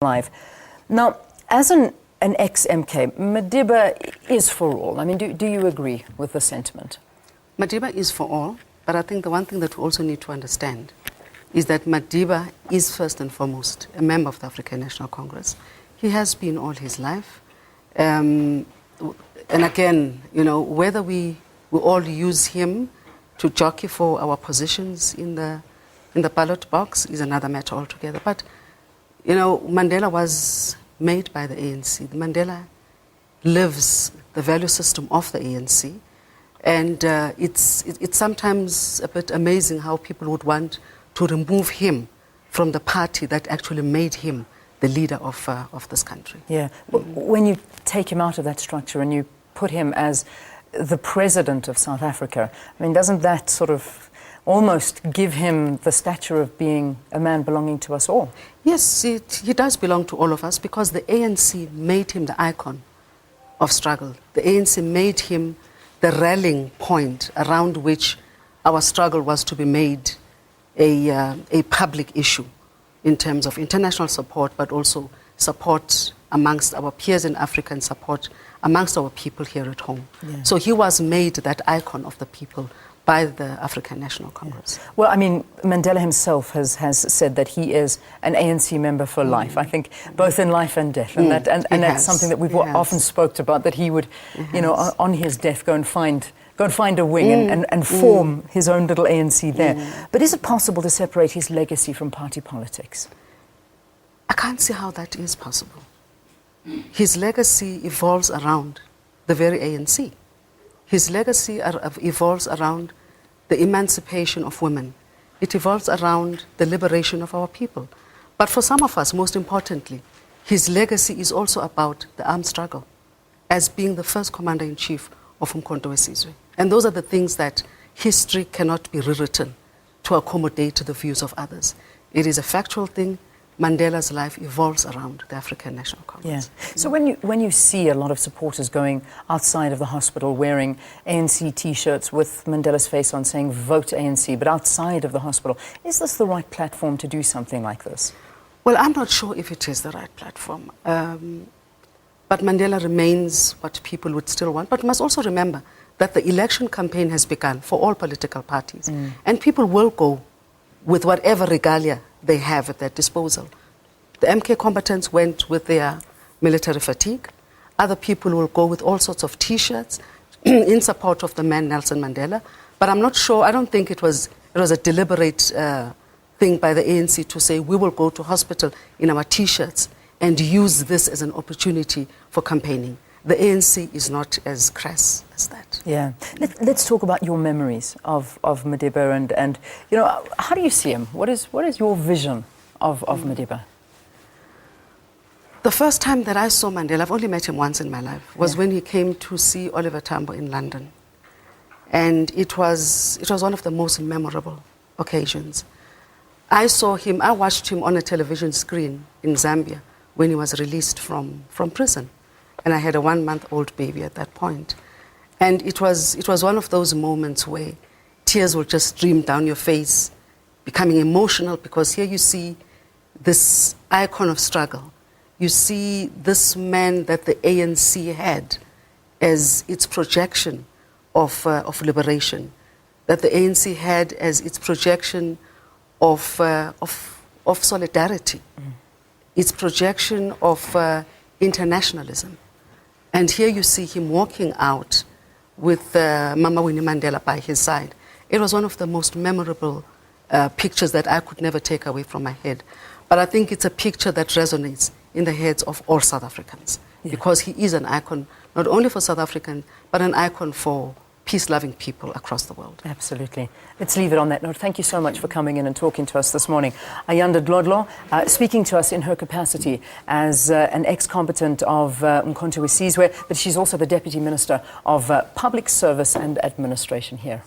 Live. Now, as an ex-MK, Madiba is for all. I mean, do you agree with the sentiment? Madiba is for all, but I think the one thing that we also need to understand is that Madiba is first and foremost a member of the African National Congress. He has been all his life. And again, you know, whether we all use him to jockey for our positions in the ballot box is another matter altogether. But you know, Mandela was made by the ANC. Mandela lives the value system of the ANC. And it's sometimes a bit amazing how people would want to remove him from the party that actually made him the leader of this country. Yeah. When you take him out of that structure and you put him as the president of South Africa, I mean, doesn't that sort of almost give him the stature of being a man belonging to us all? Yes, he does belong to all of us because the ANC made him the icon of struggle. The ANC made him the rallying point around which our struggle was to be made a public issue in terms of international support, but also support amongst our peers in Africa and support amongst our people here at home. Yeah. So he was made that icon of the people by the African National Congress. Yeah. Well, I mean, Mandela himself has said that he is an ANC member for life. I think both in life and death, and that's something that we've often spoke about. That he would, you know, on his death, go and find a wing and form his own little ANC there. But is it possible to separate his legacy from party politics? I can't see how that is possible. His legacy evolves around the very ANC. His legacy evolves around the emancipation of women. It evolves around the liberation of our people. But for some of us, most importantly, his legacy is also about the armed struggle as being the first commander-in-chief of Umkhonto weSizwe. And those are the things that history cannot be rewritten to accommodate the views of others. It is a factual thing. Mandela's life evolves around the African National Congress. Yeah. So when you see a lot of supporters going outside of the hospital wearing ANC T-shirts with Mandela's face on saying vote ANC, but outside of the hospital, is this the right platform to do something like this? Well, I'm not sure if it is the right platform. But Mandela remains what people would still want. But we must also remember that the election campaign has begun for all political parties. And people will go with whatever regalia they have at their disposal. The MK combatants went with their military fatigue. Other people will go with all sorts of T-shirts in support of the man Nelson Mandela. But I'm not sure, I don't think it was a deliberate thing by the ANC to say we will go to hospital in our T-shirts and use this as an opportunity for campaigning. The ANC is not as crass as that. Yeah. Let's talk about your memories of Madiba and you know, how do you see him? What is your vision of Madiba? The first time that I saw Mandela, I've only met him once in my life, was when he came to see Oliver Tambo in London. And it was one of the most memorable occasions. I saw him, I watched him on a television screen in Zambia when he was released from prison. And I had a 1-month-old baby at that point. And it was one of those moments where tears will just stream down your face, becoming emotional, because here you see this icon of struggle. You see this man that the ANC had as its projection of liberation, that the ANC had as its projection of solidarity, its projection of internationalism. And here you see him walking out with Mama Winnie Mandela by his side. It was one of the most memorable pictures that I could never take away from my head. But I think it's a picture that resonates in the heads of all South Africans, because he is an icon, not only for South Africans, but an icon for peace-loving people across the world. Absolutely. Let's leave it on that note. Thank you so much for coming in and talking to us this morning. Ayanda Dlodlo, speaking to us in her capacity as an ex-combatant of Umkhonto weSizwe, but she's also the Deputy Minister of Public Service and Administration here.